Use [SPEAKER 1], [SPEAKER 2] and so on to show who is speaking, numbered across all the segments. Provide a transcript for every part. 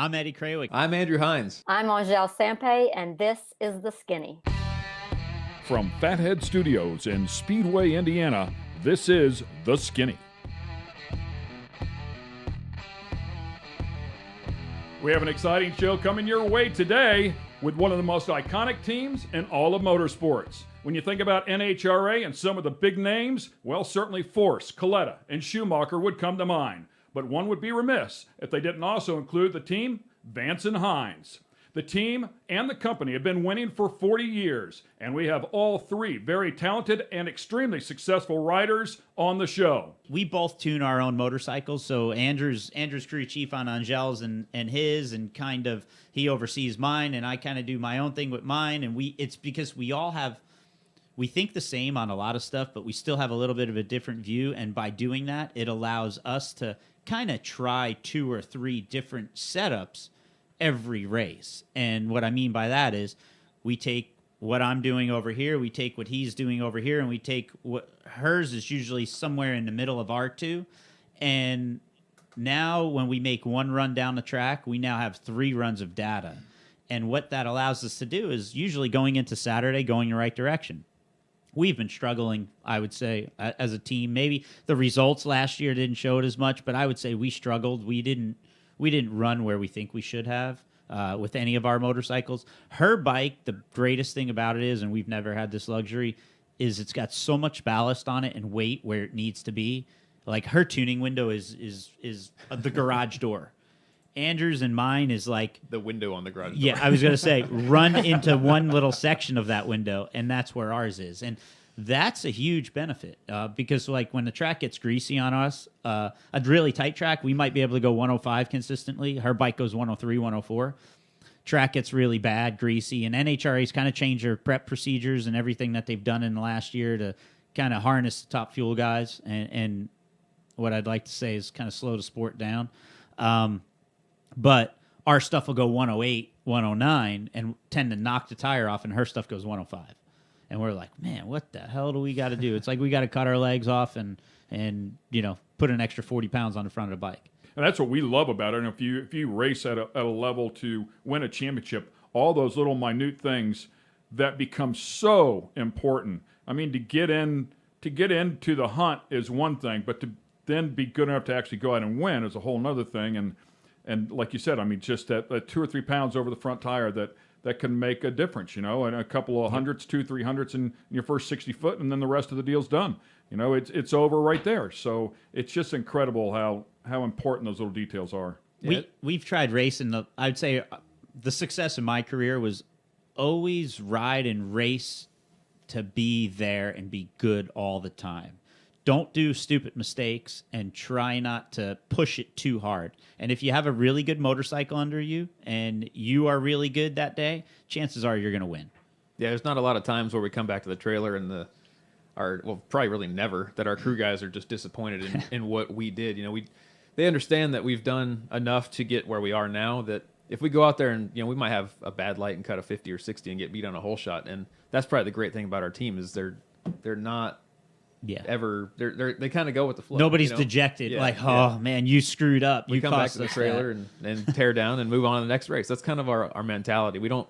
[SPEAKER 1] I'm Eddie Krawiec.
[SPEAKER 2] I'm Andrew Hines.
[SPEAKER 3] I'm Angelle Sampey, and this is The Skinny.
[SPEAKER 4] From Fathead Studios in Speedway, Indiana, this is The Skinny. We have an exciting show coming your way today with one of the most iconic teams in all of motorsports. When you think about NHRA and some of the big names, well, certainly Force, Coletta, and Schumacher would come to mind. But one would be remiss if they didn't also include the team Vance and Hines. The team and the company have been winning for 40 years, and we have all three very talented and extremely successful riders on the show.
[SPEAKER 1] We both tune our own motorcycles, so Andrew's crew chief on Angel's and his, and kind of he oversees mine, and I kind of do my own thing with mine, and it's because we think the same on a lot of stuff, but we still have a little bit of a different view, and by doing that, it allows us to kind of try 2 or 3 different setups every race. And what I mean by that is we take what I'm doing over here, we take what he's doing over here, and we take what hers is usually somewhere in the middle of our two. And now when we make one run down the track, we now have 3 runs of data. And what that allows us to do is usually going into Saturday, going the right direction. We've been struggling, I would say, as a team. Maybe the results last year didn't show it as much, but I would say we struggled. We didn't run where we think we should have with any of our motorcycles. Her bike, the greatest thing about it is, and we've never had this luxury, is it's got so much ballast on it and weight where it needs to be. Like her tuning window is the garage door. Andrew's and mine is like
[SPEAKER 2] The window on the garage door.
[SPEAKER 1] Yeah, I was going to say, run into one little section of that window, and that's where ours is. And that's a huge benefit because, like, when the track gets greasy on us, a really tight track, we might be able to go 105 consistently. Her bike goes 103, 104. Track gets really bad, greasy, and NHRA's kind of changed their prep procedures and everything that they've done in the last year to kind of harness the top fuel guys. And what I'd like to say is kind of slow the sport down. But our stuff will go 108, 109, and tend to knock the tire off, and her stuff goes 105. And we're like, man, what the hell do we got to do? It's like we got to cut our legs off and put an extra 40 pounds on the front of the bike.
[SPEAKER 4] And that's what we love about it. And if you race at a level to win a championship, all those little minute things that become so important. I mean, to get into the hunt is one thing, but to then be good enough to actually go out and win is a whole other thing. And like you said, I mean, just that 2 or 3 pounds over the front tire that can make a difference, and a couple of hundredths, 2-3 hundredths in your first 60 foot, and then the rest of the deal's done. It's over right there. So it's just incredible how important those little details are.
[SPEAKER 1] We've tried racing. I'd say the success in my career was always ride and race to be there and be good all the time. Don't do stupid mistakes and try not to push it too hard. And if you have a really good motorcycle under you and you are really good that day, chances are you're going to win.
[SPEAKER 2] Yeah, there's not a lot of times where we come back to the trailer and probably really never, that our crew guys are just disappointed in what we did. They understand that we've done enough to get where we are now, that if we go out there and, we might have a bad light and cut a 50 or 60 and get beat on a hole shot. And that's probably the great thing about our team is they're not... they kind of go with the flow.
[SPEAKER 1] Nobody's dejected, man, you screwed up.
[SPEAKER 2] We come back to the trailer and tear down and move on to the next race. That's kind of our mentality. We don't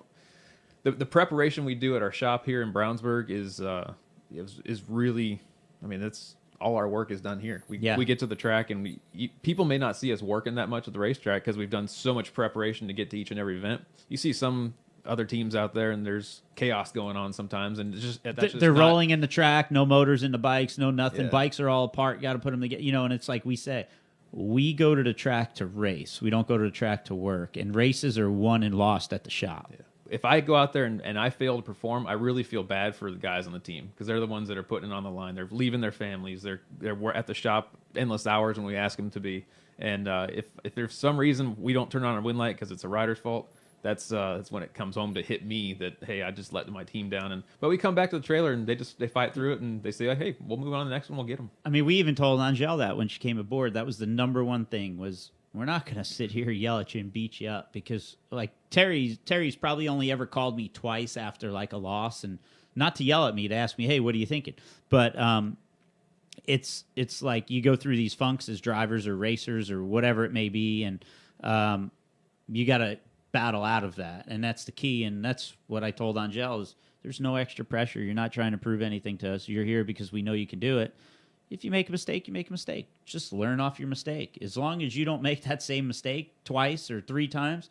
[SPEAKER 2] the preparation we do at our shop here in Brownsburg is really, I mean, that's all our work is done here. We get to the track and people may not see us working that much at the racetrack because we've done so much preparation to get to each and every event. You see some other teams out there and there's chaos going on sometimes, and
[SPEAKER 1] they're rolling in the track, no motors in the bikes, no nothing. Bikes are all apart, got to put them together, and it's like we say, we go to the track to race, we don't go to the track to work, and races are won and lost at the shop.
[SPEAKER 2] If I go out there and I fail to perform, I really feel bad for the guys on the team because they're the ones that are putting it on the line. They're leaving their families, they're at the shop endless hours when we ask them to be, and if there's some reason we don't turn on our win light because it's a rider's fault, that's when it comes home to hit me that, hey, I just let my team down. But we come back to the trailer and they fight through it and they say, hey, we'll move on to the next one, we'll get them.
[SPEAKER 1] I mean, we even told Angelle that when she came aboard, that was the number one thing was we're not going to sit here, yell at you, and beat you up because, like, Terry's probably only ever called me twice after, like, a loss, and not to yell at me, to ask me, hey, what are you thinking? But it's like you go through these funks as drivers or racers or whatever it may be, and you got to battle out of that. And that's the key. And that's what I told Angelle is there's no extra pressure. You're not trying to prove anything to us. You're here because we know you can do it. If you make a mistake, you make a mistake. Just learn off your mistake. As long as you don't make that same mistake twice or 3 times,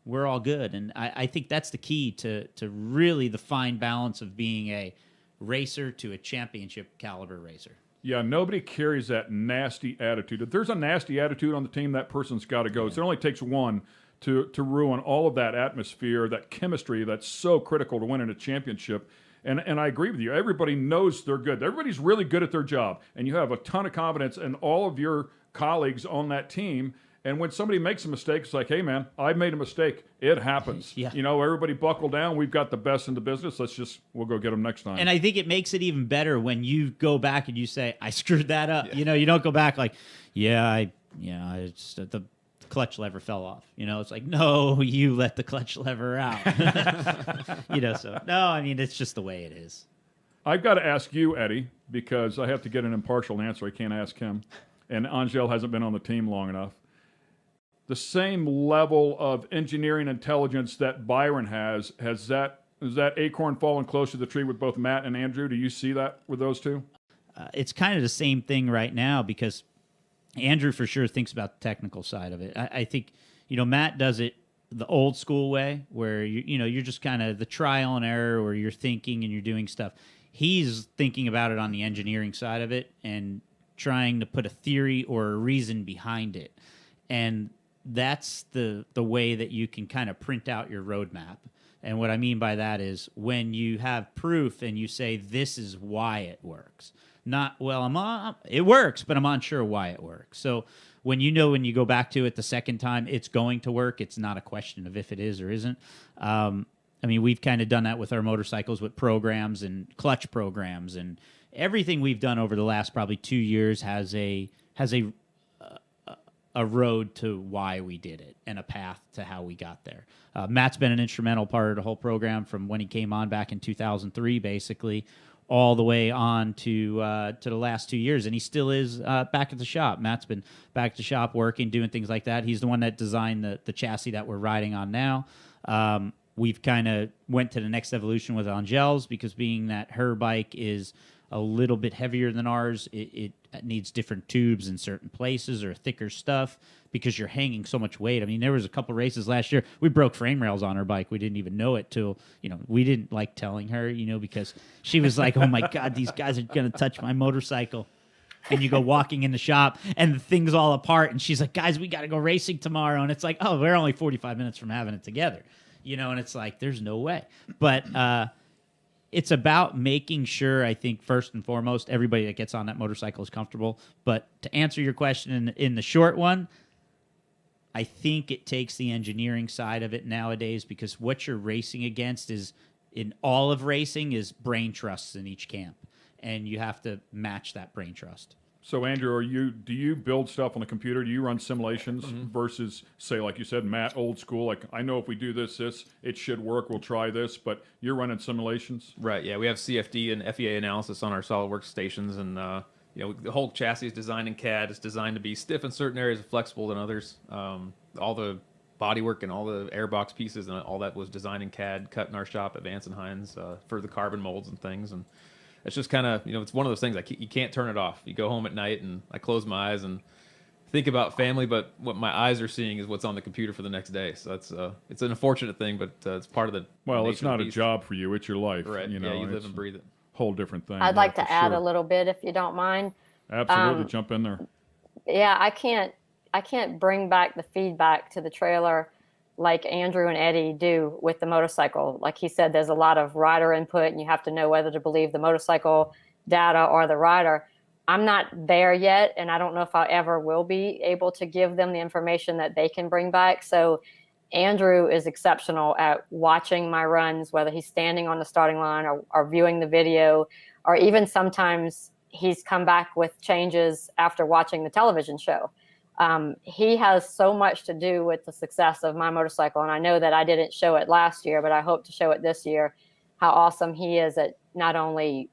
[SPEAKER 1] we're all good. And I think that's the key to really the fine balance of being a racer to a championship caliber racer.
[SPEAKER 4] Yeah, nobody carries that nasty attitude. If there's a nasty attitude on the team, that person's got to go. So it only takes one to ruin all of that atmosphere, that chemistry that's so critical to winning a championship. And I agree with you. Everybody knows they're good. Everybody's really good at their job. And you have a ton of confidence in all of your colleagues on that team. And when somebody makes a mistake, it's like, hey, man, I made a mistake. It happens.
[SPEAKER 1] Yeah.
[SPEAKER 4] You know, everybody buckle down. We've got the best in the business. We'll go get them next time.
[SPEAKER 1] And I think it makes it even better when you go back and you say, I screwed that up. Yeah. You know, you don't go back like, it's the clutch lever fell off. You know, it's like, no, you let the clutch lever out. So, no, I mean, it's just the way it is.
[SPEAKER 4] I've got to ask you, Eddie, because I have to get an impartial answer. I can't ask him. And Angelle hasn't been on the team long enough. The same level of engineering intelligence that Byron has that acorn fallen close to the tree with both Matt and Andrew? Do you see that with those two?
[SPEAKER 1] It's kind of the same thing right now because Andrew for sure thinks about the technical side of it. I think, Matt does it the old school way where, you're just kind of the trial and error where you're thinking and you're doing stuff. He's thinking about it on the engineering side of it and trying to put a theory or a reason behind it. And that's the way that you can kind of print out your roadmap. And what I mean by that is when you have proof and you say, this is why it works. Not, well, it works, but I'm unsure why it works. So when you go back to it the second time, it's going to work. It's not a question of if it is or isn't. We've kind of done that with our motorcycles with programs and clutch programs. And everything we've done over the last probably 2 years has a road to why we did it and a path to how we got there. Matt's been an instrumental part of the whole program from when he came on back in 2003, basically, all the way on to the last 2 years, and he still is back at the shop. Matt's been back at the shop working, doing things like that. He's the one that designed the chassis that we're riding on now. We've kind of went to the next evolution with Angelle's because being that her bike is a little bit heavier than ours, it needs different tubes in certain places or thicker stuff because you're hanging so much weight. I mean, there was a couple races last year. We broke frame rails on her bike. We didn't even know it till, we didn't like telling her, because she was like, oh my God, these guys are going to touch my motorcycle. And you go walking in the shop and the thing's all apart. And she's like, guys, we got to go racing tomorrow. And it's like, oh, we're only 45 minutes from having it together, and it's like, there's no way. But, it's about making sure, I think, first and foremost, everybody that gets on that motorcycle is comfortable. But to answer your question in the short one, I think it takes the engineering side of it nowadays because what you're racing against is, in all of racing, is brain trusts in each camp. And you have to match that brain trust.
[SPEAKER 4] So, Andrew, do you build stuff on the computer? Do you run simulations versus, say, like you said, Matt, old school? Like, I know if we do this, it should work. We'll try this. But you're running simulations?
[SPEAKER 2] Right, yeah. We have CFD and FEA analysis on our SolidWorks stations. And, the whole chassis is designed in CAD. It's designed to be stiff in certain areas and flexible than others. All the bodywork and all the airbox pieces and all that was designed in CAD, cut in our shop at Vance and Hines for the carbon molds and things. And it's just kind of, it's one of those things you can't turn it off. You go home at night and I close my eyes and think about family, but what my eyes are seeing is what's on the computer for the next day. So it's an unfortunate thing, but it's part of the
[SPEAKER 4] Well, it's not a job for you. It's your life.
[SPEAKER 2] Right. You live and breathe it.
[SPEAKER 4] Whole different thing.
[SPEAKER 3] I'd like to add a little bit, if you don't mind.
[SPEAKER 4] Absolutely. Jump in there.
[SPEAKER 3] Yeah, I can't bring back the feedback to the trailer like Andrew and Eddie do with the motorcycle. Like he said, there's a lot of rider input and you have to know whether to believe the motorcycle data or the rider. I'm not there yet, and I don't know if I ever will be able to give them the information that they can bring back. So Andrew is exceptional at watching my runs, whether he's standing on the starting line or viewing the video, or even sometimes he's come back with changes after watching the television show. He has so much to do with the success of my motorcycle. And I know that I didn't show it last year, but I hope to show it this year, how awesome he is at not only,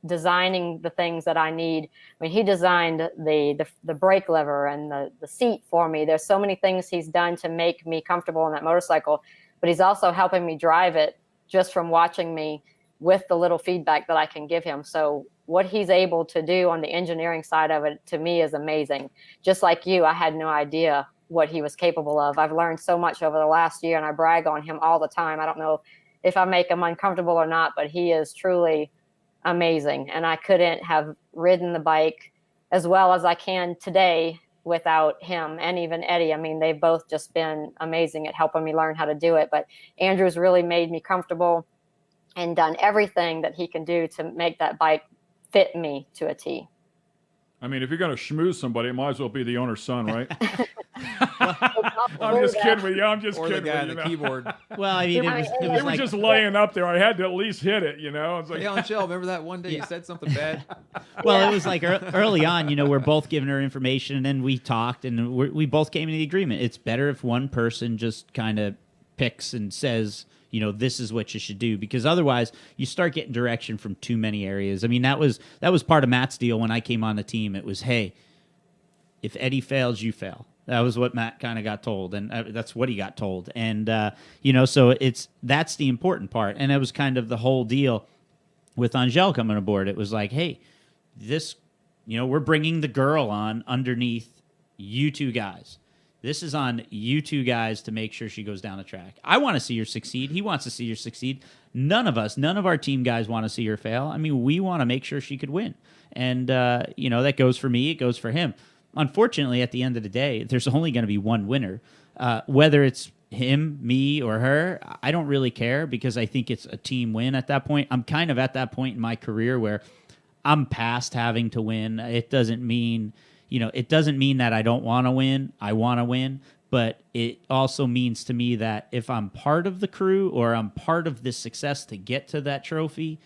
[SPEAKER 3] designing the things that I need. I mean, he designed the brake lever and the seat for me. There's so many things he's done to make me comfortable on that motorcycle, but he's also helping me drive it just from watching me with the little feedback that I can give him. So what he's able to do on the engineering side of it, to me, is amazing. Just like you, I had no idea what he was capable of. I've learned so much over the last year, and I brag on him all the time. I don't know if I make him uncomfortable or not, but he is truly amazing. And I couldn't have ridden the bike as well as I can today without him, and even Eddie. I mean, they've both just been amazing at helping me learn how to do it. But Andrew's really made me comfortable and done everything that he can do to make that bike fit me to a T.
[SPEAKER 4] I mean, if you're going to schmooze somebody, it might as well be the owner's son, right? I'm just kidding with you. I'm just
[SPEAKER 2] Or
[SPEAKER 4] kidding
[SPEAKER 2] the guy on
[SPEAKER 4] with
[SPEAKER 2] the
[SPEAKER 4] you.
[SPEAKER 2] keyboard.
[SPEAKER 1] Well, I mean, it was
[SPEAKER 4] They were
[SPEAKER 1] like,
[SPEAKER 4] just laying up there. I had to at least hit it, you know? It's like,
[SPEAKER 2] Hey, Angelle, remember that one day you said something bad?
[SPEAKER 1] well, it was like early on, we're both giving her information, and then we talked, and we both came to the agreement. It's better if one person just kind of picks and says, this is what you should do, because otherwise you start getting direction from too many areas. I mean, that was part of Matt's deal when I came on the team. It was, hey, if Eddie fails, you fail. That was what Matt kind of got told, and that's what he got told. And, so that's the important part. And it was kind of the whole deal with Angelle coming aboard. It was like, hey, this, we're bringing the girl on underneath you two guys. This is on you two guys to make sure she goes down the track. I want to see her succeed. He wants to see her succeed. None of our team guys want to see her fail. I mean, we want to make sure she could win. And, that goes for me. It goes for him. Unfortunately, at the end of the day, there's only going to be one winner. Whether it's him, me, or her, I don't really care, because I think it's a team win at that point. I'm kind of at that point in my career where I'm past having to win. It doesn't mean that I don't want to win. I want to win. But it also means to me that if I'm part of the crew or I'm part of this success to get to that trophy,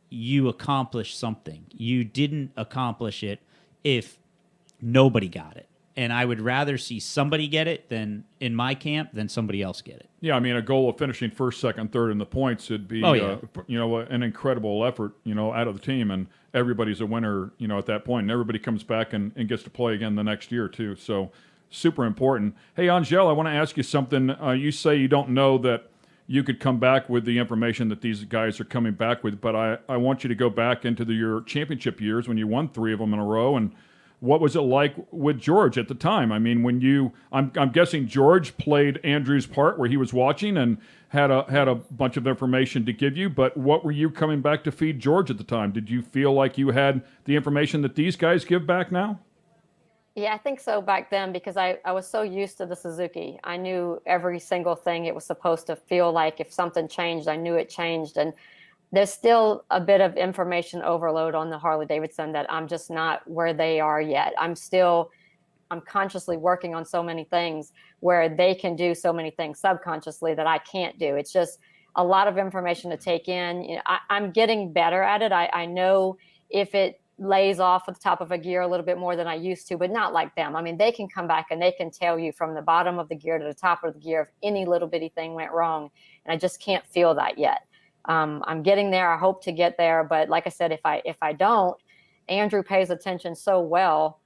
[SPEAKER 1] you accomplish something. You didn't accomplish it if nobody got it. And I would rather see somebody get it than in my camp than somebody else get it.
[SPEAKER 4] yeah, I mean, a goal of finishing first, second, third in the points would be, an incredible effort, out of the team. And everybody's a winner, at that point. And everybody comes back and gets to play again the next year, too. So super important. Hey, Angelle, I want to ask you something. You say you don't know that you could come back with the information that these guys are coming back with, but I want you to go back into your championship years when you won 3 of them in a row. And what was it like with George at the time? I mean, I'm guessing George played Andrew's part where he was watching and had a bunch of information to give you, but what were you coming back to feed George at the time? Did you feel like you had the information that these guys give back now?
[SPEAKER 3] Yeah, I think so back then, because I was so used to the Suzuki. I knew every single thing it was supposed to feel like. If something changed, I knew it changed. And there's still a bit of information overload on the Harley Davidson that I'm just not where they are yet. I'm consciously working on so many things where they can do so many things subconsciously that I can't do. It's just a lot of information to take in. I'm getting better at it. I know if it lays off at the top of a gear a little bit more than I used to, but not like them. I mean, they can come back and they can tell you from the bottom of the gear to the top of the gear if any little bitty thing went wrong. And I just can't feel that yet. I'm getting there. I hope to get there. But like I said, if I don't, Andrew pays attention so well.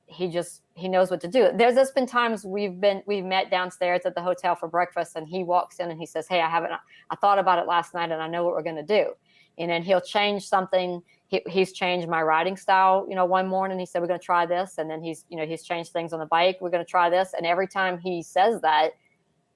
[SPEAKER 3] He knows what to do. There's just been times we've met downstairs at the hotel for breakfast, and he walks in and he says, hey, I thought about it last night and I know what we're going to do. And then he'll change something. He's changed my riding style. One morning he said, we're going to try this. And then he's changed things on the bike. We're going to try this. And every time he says that,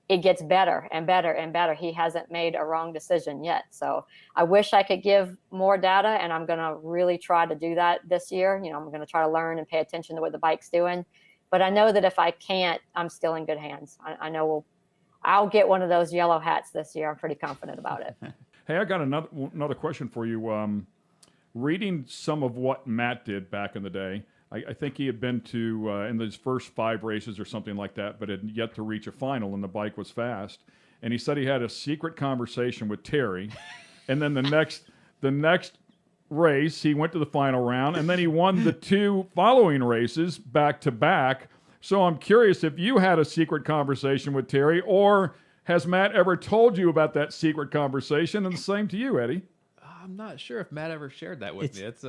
[SPEAKER 3] it gets better and better and better. He hasn't made a wrong decision yet. So I wish I could give more data, and I'm going to really try to do that this year. I'm going to try to learn and pay attention to what the bike's doing. But I know that if I can't, I'm still in good hands. I know I'll get one of those yellow hats this year. I'm pretty confident about it.
[SPEAKER 4] Hey, I got another question for you. Reading some of what Matt did back in the day, I think he had been to, in his first 5 races or something like that, but had yet to reach a final, and the bike was fast. And he said he had a secret conversation with Terry. And then the next race, he went to the final round, and then he won the 2 following races back to back. So I'm curious if you had a secret conversation with Terry, or has Matt ever told you about that secret conversation? And the same to you, Eddie.
[SPEAKER 2] I'm not sure if Matt ever shared that with me. That's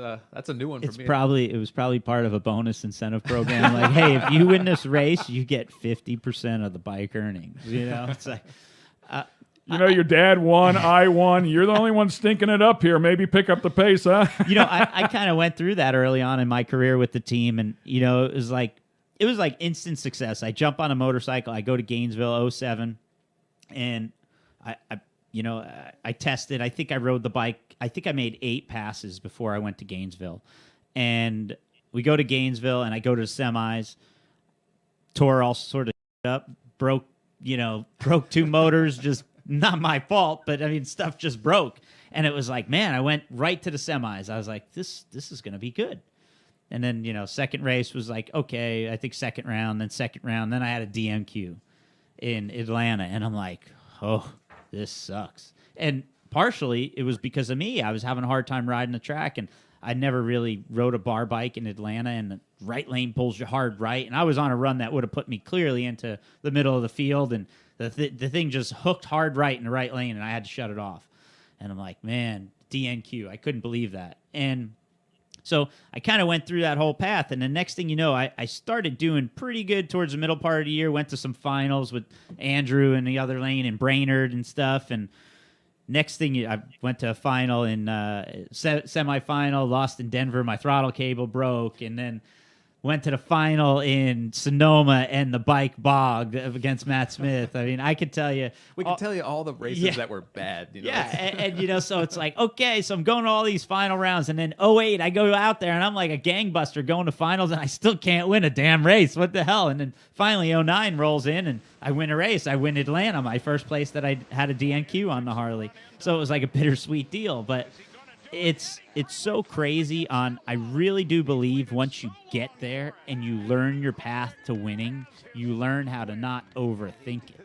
[SPEAKER 2] a new one for me.
[SPEAKER 1] It was probably part of a bonus incentive program. Like, hey, if you win this race, you get 50% of the bike earnings. It's like,
[SPEAKER 4] your dad won, I won. You're the only one stinking it up here. Maybe pick up the pace, huh?
[SPEAKER 1] I kind of went through that early on in my career with the team, and it was like instant success. I jump on a motorcycle, I go to Gainesville, 07, and I tested. I think I rode the bike. I think I made 8 passes before I went to Gainesville, and we go to Gainesville, and I go to the semis. Tore all sort of up, broke 2 motors, just. Not my fault, but I mean, stuff just broke. And it was like, man, I went right to the semis. I was like, this is going to be good. And then, second race was like, okay, I think second round. Then I had a DMQ in Atlanta. And I'm like, oh, this sucks. And partially it was because of me. I was having a hard time riding the track, and I never really rode a bar bike in Atlanta, and the right lane pulls you hard right. And I was on a run that would have put me clearly into the middle of the field, and the thing just hooked hard right in the right lane, and I had to shut it off. And I'm like, man, DNQ. I couldn't believe that. And so I kind of went through that whole path, and the next thing you know, I started doing pretty good towards the middle part of the year, went to some finals with Andrew in the other lane and Brainerd and stuff, and next thing, I went to a final in semifinal, lost in Denver. My throttle cable broke, and then went to the final in Sonoma, and the bike bogged against Matt Smith. I mean, I could tell you.
[SPEAKER 2] We can tell you all the races that were bad.
[SPEAKER 1] Yeah, and so it's like, okay, so I'm going to all these final rounds, and then 08, I go out there, and I'm like a gangbuster going to finals, and I still can't win a damn race. What the hell? And then finally 09 rolls in, and I win a race. I win Atlanta, my first place that I had a DNQ on the Harley. So it was like a bittersweet deal, but it's so crazy. I really do believe once you get there and you learn your path to winning, you learn how to not overthink it.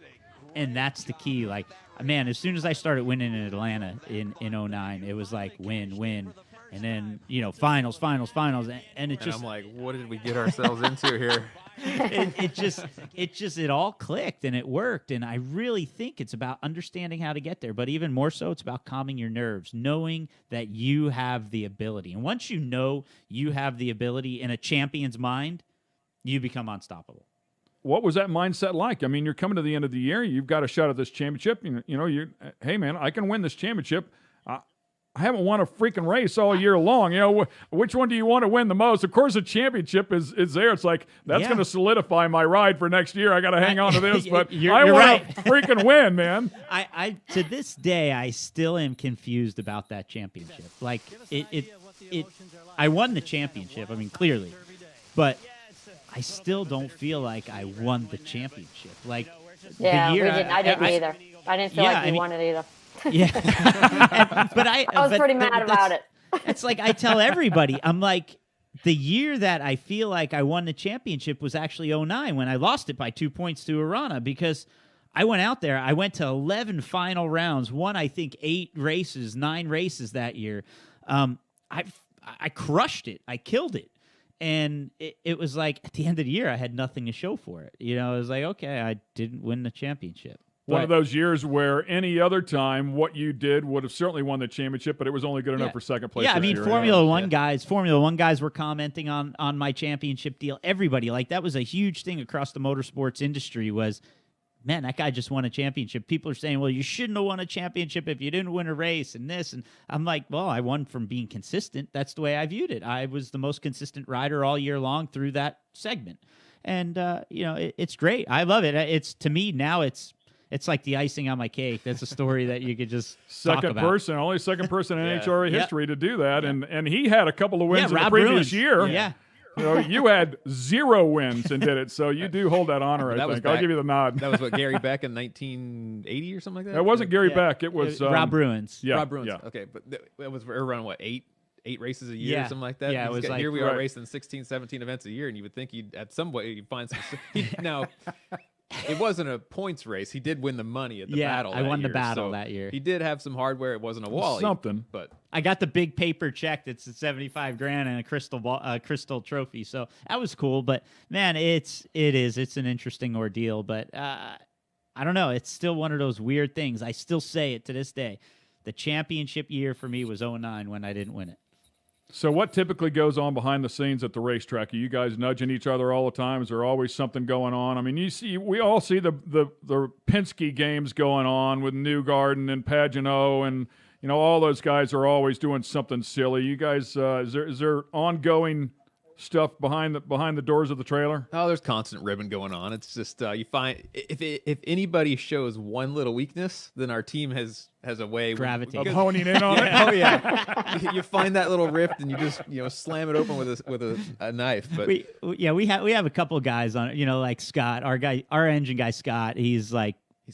[SPEAKER 1] And that's the key. Like, man, as soon as I started winning in Atlanta in 09, it was like win. And then, finals. And
[SPEAKER 2] I'm like, what did we get ourselves into here?
[SPEAKER 1] it all clicked, and it worked. And I really think it's about understanding how to get there, but even more so, it's about calming your nerves, knowing that you have the ability. And once you know you have the ability in a champion's mind, you become unstoppable.
[SPEAKER 4] What was that mindset like? I mean, you're coming to the end of the year. You've got a shot at this championship. Hey, man, I can win this championship. I haven't won a freaking race all year long. Which one do you want to win the most? Of course, the championship is there. It's like, that's going to solidify my ride for next year. I got to hang on to this, but I want to freaking win, man.
[SPEAKER 1] I to this day, I still am confused about that championship. Like, I won the championship. I mean, clearly, but I still don't feel like I won the championship. Like,
[SPEAKER 3] yeah, we didn't. I didn't either. I didn't feel like we won it either.
[SPEAKER 1] Yeah, but I
[SPEAKER 3] was pretty mad about it.
[SPEAKER 1] It's like I tell everybody, I'm like, the year that I feel like I won the championship was actually 09, when I lost it by 2 points to Arana, because I went out there, I went to 11 final rounds, won I think 9 races that year. I crushed it, I killed it. And it was like, at the end of the year, I had nothing to show for it. It was like, okay, I didn't win the championship.
[SPEAKER 4] One of those years where any other time what you did would have certainly won the championship, but it was only good enough for second place.
[SPEAKER 1] Yeah, I mean, Formula One guys were commenting on my championship deal. Everybody, like, that was a huge thing across the motorsports industry was, man, that guy just won a championship. People are saying, well, you shouldn't have won a championship if you didn't win a race and this. And I'm like, well, I won from being consistent. That's the way I viewed it. I was the most consistent rider all year long through that segment. And, it's great. I love it. To me, now it's like the icing on my cake. That's a story that you could just talk about.
[SPEAKER 4] Only second person in NHRA history to do that. And he had a couple of wins in the previous year.
[SPEAKER 1] Yeah.
[SPEAKER 4] You had 0 wins and did it, so you do hold that honor, I think. I'll give you the nod.
[SPEAKER 2] That was what, Gary Beck in 1980 or something like that?
[SPEAKER 4] That wasn't Gary Beck. It was
[SPEAKER 1] Rob Bruins.
[SPEAKER 4] Yeah,
[SPEAKER 2] Rob Bruins.
[SPEAKER 4] Yeah.
[SPEAKER 2] Okay, but it was around, what, 8 races a year or something like that?
[SPEAKER 1] Yeah, it was like,
[SPEAKER 2] here we are racing 16, 17 events a year, and you would think at some way you'd find some... Now... It wasn't a points race. He did win the money at the battle.
[SPEAKER 1] I won the battle
[SPEAKER 2] so
[SPEAKER 1] that year.
[SPEAKER 2] He did have some hardware. It wasn't a Wally.
[SPEAKER 4] Something.
[SPEAKER 2] But
[SPEAKER 1] I got the big paper check that's $75,000 and a crystal trophy. So that was cool. But man, it's an interesting ordeal. But I don't know. It's still one of those weird things. I still say it to this day. The championship year for me was 09 when I didn't win it.
[SPEAKER 4] So what typically goes on behind the scenes at the racetrack? Are you guys nudging each other all the time? Is there always something going on? I mean, we all see the Penske games going on with Newgarden and Pagenaud, and all those guys are always doing something silly. You guys, is there ongoing stuff behind the doors of the trailer?
[SPEAKER 2] Oh, there's constant ribbon going on. It's just you find if anybody shows one little weakness, then our team has a way
[SPEAKER 4] of
[SPEAKER 1] gravitate
[SPEAKER 4] honing in on it.
[SPEAKER 2] Oh yeah, you find that little rift and you just slam it open with a knife. But
[SPEAKER 1] we have a couple of guys on it. Like Scott, our engine guy Scott. He's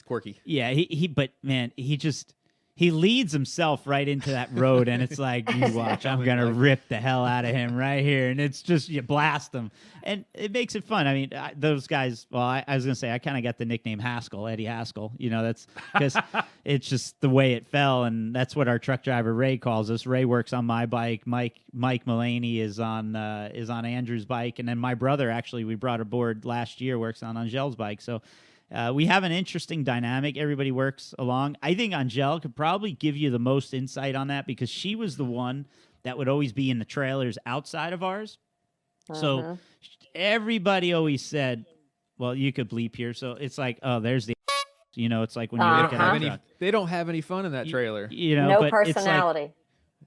[SPEAKER 2] quirky.
[SPEAKER 1] Yeah, but man, he leads himself right into that road, and it's like, you watch, I'm going to rip the hell out of him right here. And it's just, you blast him. And it makes it fun. I mean, those guys, well, I was going to say, I kind of got the nickname Haskell, Eddie Haskell. That's because it's just the way it fell, and that's what our truck driver Ray calls us. Ray works on my bike. Mike Mullaney is on Andrew's bike. And then my brother, actually, we brought aboard last year, works on Angelle's bike. So we have an interesting dynamic. Everybody works along. I think Angelle could probably give you the most insight on that because she was the one that would always be in the trailers outside of ours. So everybody always said, well, you could bleep here. So it's like, oh, there's the, it's like when you look at
[SPEAKER 2] they don't have any fun in that trailer.
[SPEAKER 3] No
[SPEAKER 1] but
[SPEAKER 3] personality.
[SPEAKER 1] It's like,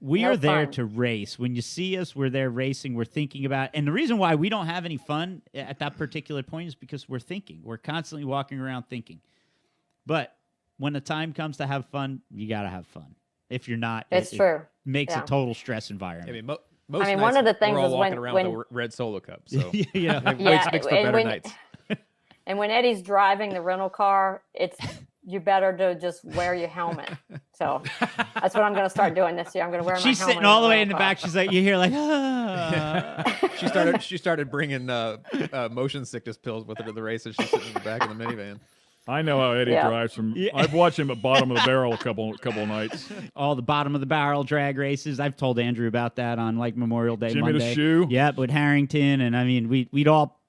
[SPEAKER 1] we are there to race. When you see us, we're there racing. We're thinking about, and the reason why we don't have any fun at that particular point is because we're thinking. We're constantly walking around thinking. But when the time comes to have fun, you got to have fun. If you're not,
[SPEAKER 3] it's true.
[SPEAKER 1] It makes a total stress environment.
[SPEAKER 2] I mean, most nights
[SPEAKER 3] one of the things
[SPEAKER 2] we're all
[SPEAKER 3] is
[SPEAKER 2] walking around with a red Solo Cup. So it makes for better nights.
[SPEAKER 3] And when Eddie's driving the rental car, you better to just wear your helmet. So that's what I'm going to start doing this year. I'm going to wear my helmet.
[SPEAKER 1] She's sitting all the way in the back. She's like, you hear like,
[SPEAKER 2] She started bringing motion sickness pills with her to the races. She's sitting in the back of the minivan.
[SPEAKER 4] I know how Eddie drives from. I've watched him at bottom of the barrel a couple nights.
[SPEAKER 1] All the bottom of the barrel drag races. I've told Andrew about that on Memorial Day
[SPEAKER 4] Jimmy
[SPEAKER 1] Monday.
[SPEAKER 4] The Shoe.
[SPEAKER 1] Yep, with Harrington, and I mean we'd all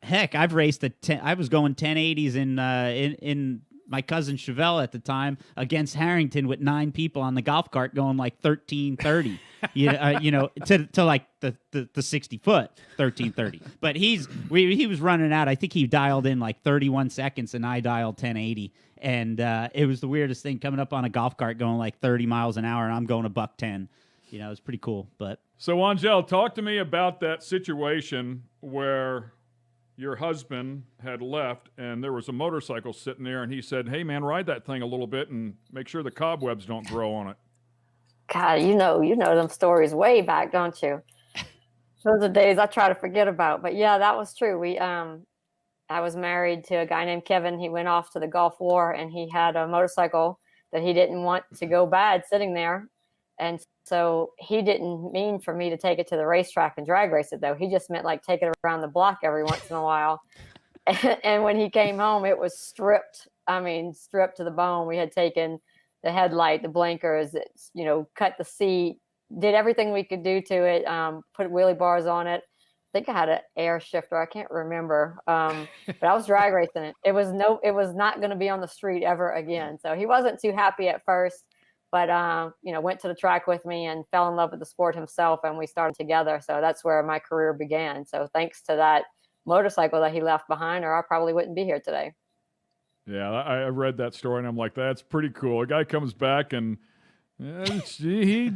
[SPEAKER 1] heck, I've raced I was going 1080s in my cousin Chevelle at the time against Harrington with 9 people on the golf cart going like 1330. To like the 60 foot 1330. But he was running out. I think he dialed in like 31 seconds, and I dialed 1080. And it was the weirdest thing coming up on a golf cart going like 30 miles an hour, and I'm going a $110. It was pretty cool. But
[SPEAKER 4] so Angelle, talk to me about that situation where your husband had left and there was a motorcycle sitting there, and he said, hey man, ride that thing a little bit and make sure the cobwebs don't grow on it.
[SPEAKER 3] God, you know them stories way back, don't you? Those are days I try to forget about. But yeah, that was true. I was married to a guy named Kevin. He went off to the Gulf War, and he had a motorcycle that he didn't want to go bad sitting there. And so he didn't mean for me to take it to the racetrack and drag race it, though. He just meant like take it around the block every once in a while. And when he came home, it was stripped. I mean, stripped to the bone. We had taken the headlight, the blinkers, cut the seat, did everything we could do to it, put wheelie bars on it. I think I had an air shifter. I can't remember. But I was drag racing it. It was not going to be on the street ever again. So he wasn't too happy at first, but went to the track with me and fell in love with the sport himself, and we started together. So that's where my career began. So thanks to that motorcycle that he left behind, or I probably wouldn't be here today.
[SPEAKER 4] Yeah, I read that story, and I'm like, that's pretty cool. A guy comes back, and she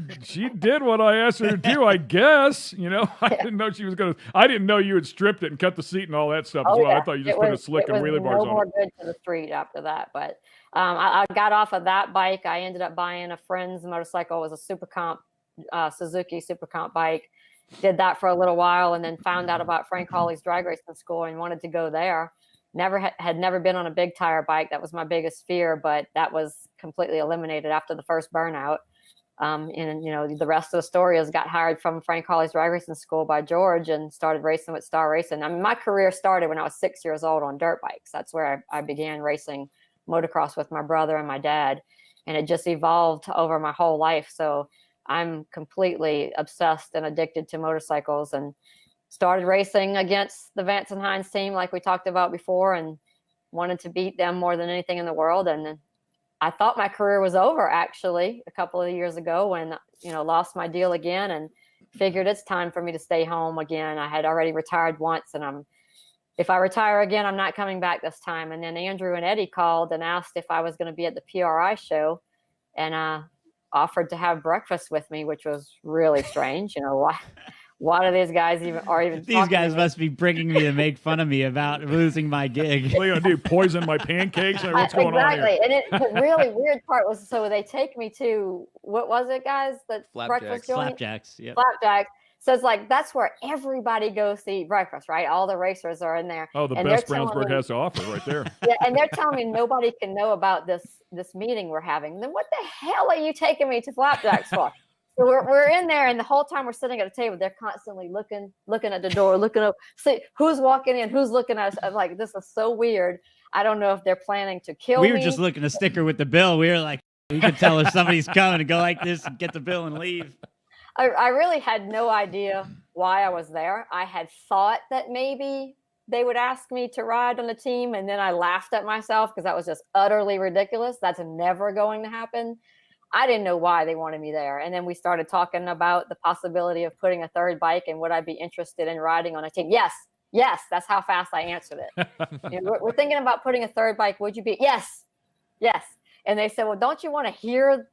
[SPEAKER 4] did what I asked her to do, I guess. I didn't know she was going to. I didn't know you had stripped it and cut the seat and all that stuff as well. Yeah. I thought you just put a slick and wheelie bars on it.
[SPEAKER 3] No more good to the street after that. But I got off of that bike. I ended up buying a friend's motorcycle. It was a Super Comp, Suzuki Super Comp bike. Did that for a little while, and then found out about Frank Hawley's drag racing school and wanted to go there. Had never been on a big tire bike. That was my biggest fear, but that was completely eliminated after the first burnout. And the rest of the story is got hired from Frank Hawley's drag racing school by George and started racing with Star Racing. I mean, my career started when I was 6 years old on dirt bikes. That's where I began racing motocross with my brother and my dad, and it just evolved over my whole life. So I'm completely obsessed and addicted to motorcycles, and started racing against the Vance and Hines team like we talked about before, and wanted to beat them more than anything in the world. And I thought my career was over actually a couple of years ago when, lost my deal again and figured it's time for me to stay home again. I had already retired once, and if I retire again, I'm not coming back this time. And then Andrew and Eddie called and asked if I was going to be at the PRI show, and offered to have breakfast with me, which was really strange. Why do these guys even
[SPEAKER 1] These guys must be bringing me to make fun of me about losing my gig.
[SPEAKER 4] What are you going to do, poison my pancakes? What's going on here?
[SPEAKER 3] Exactly. And the really weird part was, so they take me to, what was it, guys? The breakfast joint?
[SPEAKER 1] Flapjacks. Yep.
[SPEAKER 3] Flapjacks. So it's like, that's where everybody goes to eat breakfast, right? All the racers are in there.
[SPEAKER 4] Oh, the best Brownsburg has to offer right there.
[SPEAKER 3] Yeah, and they're telling me nobody can know about this meeting we're having. Then what the hell are you taking me to Flapjacks for? So we're in there, and the whole time we're sitting at a table, they're constantly looking at the door, looking up, see who's walking in, who's looking at us. I'm like, this is so weird. I don't know if they're planning to kill me.
[SPEAKER 1] We were just looking a sticker with the bill. We were like, we could tell if somebody's coming and go like this and get the bill and leave.
[SPEAKER 3] I really had no idea why I was there. I had thought that maybe they would ask me to ride on the team, and then I laughed at myself because that was just utterly ridiculous. That's never going to happen. I didn't know why they wanted me there. And then we started talking about the possibility of putting a third bike and would I be interested in riding on a team? Yes. That's how fast I answered it. We're thinking about putting a third bike. Would you be? Yes. And they said, well, don't you want to hear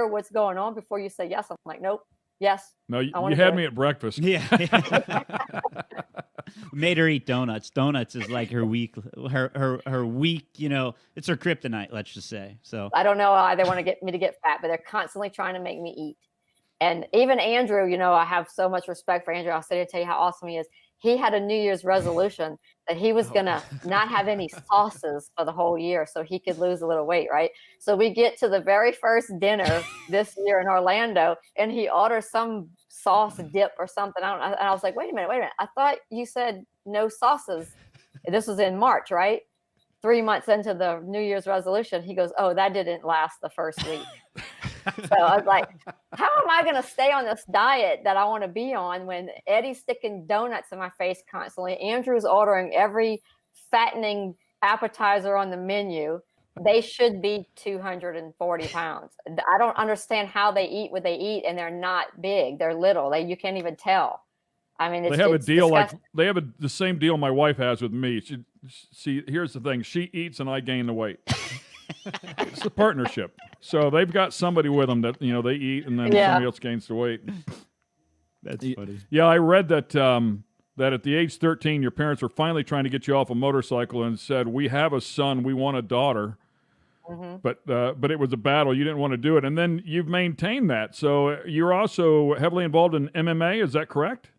[SPEAKER 3] what's going on before you say yes? I'm like, nope. Yes.
[SPEAKER 4] No, you had me at breakfast.
[SPEAKER 1] Yeah. Made her eat donuts. Donuts is like her week, it's her kryptonite, let's just say. So
[SPEAKER 3] I don't know why they want to get me to get fat, but they're constantly trying to make me eat. And even Andrew, I have so much respect for Andrew. I'll say to tell you how awesome he is. He had a New Year's resolution that he was going to not have any sauces for the whole year so he could lose a little weight, right? So we get to the very first dinner this year in Orlando, and he orders some sauce dip or something. And I was like, wait a minute. I thought you said no sauces. This was in March, right? 3 months into the New Year's resolution, he goes, oh, that didn't last the first week. So I was like, how am I going to stay on this diet that I want to be on when Eddie's sticking donuts in my face constantly? Andrew's ordering every fattening appetizer on the menu. They should be 240 pounds. I don't understand how they eat what they eat, and they're not big. They're little. You can't even tell. I mean,
[SPEAKER 4] they have a deal disgusting. They have the same deal my wife has with me. Here's the thing: she eats and I gain the weight. It's a partnership. So they've got somebody with them that they eat and then somebody else gains the weight.
[SPEAKER 1] That's funny.
[SPEAKER 4] Yeah, I read that that at the age 13, your parents were finally trying to get you off a motorcycle and said, "We have a son, we want a daughter." Mm-hmm. But it was a battle. You didn't want to do it, and then you've maintained that. So you're also heavily involved in MMA. Is that correct?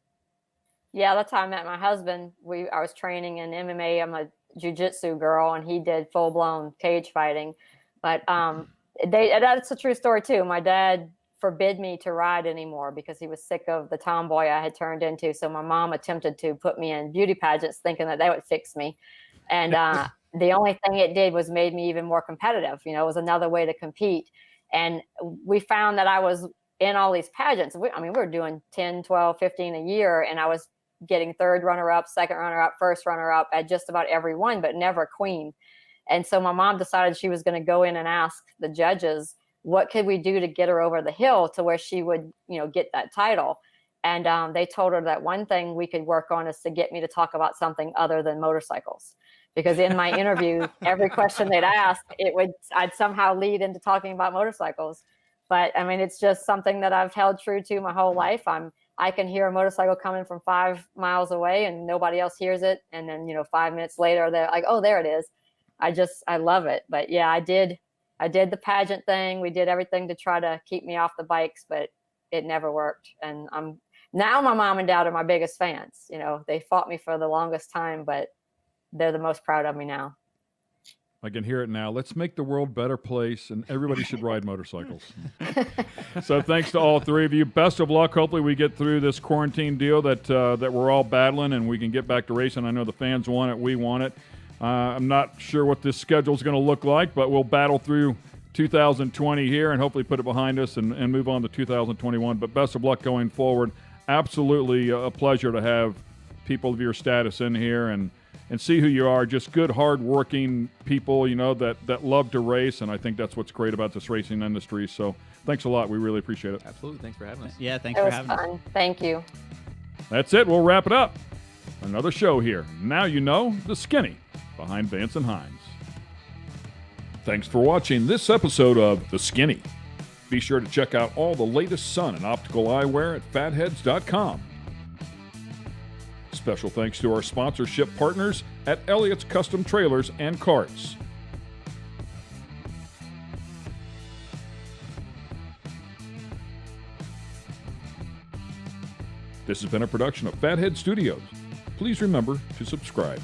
[SPEAKER 3] Yeah, that's how I met my husband. I was training in MMA. I'm a jiu-jitsu girl, and he did full-blown cage fighting. But that's a true story too. My dad forbid me to ride anymore because he was sick of the tomboy I had turned into. So my mom attempted to put me in beauty pageants thinking that would fix me. And the only thing it did was made me even more competitive. It was another way to compete. And we found that I was in all these pageants. We were doing 10, 12, 15 a year, and I was getting third runner-up, second runner-up, first runner-up at just about every one, but never queen. And so my mom decided she was going to go in and ask the judges, what could we do to get her over the hill to where she would, get that title? And they told her that one thing we could work on is to get me to talk about something other than motorcycles. Because in my interview, every question they'd ask, I'd somehow lead into talking about motorcycles. But it's just something that I've held true to my whole life. I can hear a motorcycle coming from 5 miles away and nobody else hears it. And then, 5 minutes later, they're like, oh, there it is. I love it. But yeah, I did the pageant thing. We did everything to try to keep me off the bikes, but it never worked. And now my mom and dad are my biggest fans. They fought me for the longest time, but they're the most proud of me now.
[SPEAKER 4] I can hear it now. Let's make the world a better place, and everybody should ride motorcycles. So thanks to all three of you. Best of luck. Hopefully we get through this quarantine deal that we're all battling, and we can get back to racing. I know the fans want it. We want it. I'm not sure what this schedule is going to look like, but we'll battle through 2020 here and hopefully put it behind us and move on to 2021. But best of luck going forward. Absolutely a pleasure to have people of your status in here, and and see who you are. Just good, hard-working people, that love to race, and I think that's what's great about this racing industry. So thanks a lot. We really appreciate it.
[SPEAKER 2] Absolutely. Thanks for having us.
[SPEAKER 1] Yeah, thanks
[SPEAKER 3] It
[SPEAKER 1] for
[SPEAKER 3] was
[SPEAKER 1] having us.
[SPEAKER 3] fun. Thank you.
[SPEAKER 4] That's it. We'll wrap it up. Another show here. Now you know the skinny behind Vance and Hines. Thanks for watching this episode of The Skinny. Be sure to check out all the latest sun and optical eyewear at fatheads.com. Special thanks to our sponsorship partners at Elliott's Custom Trailers and Carts. This has been a production of Fathead Studios. Please remember to subscribe.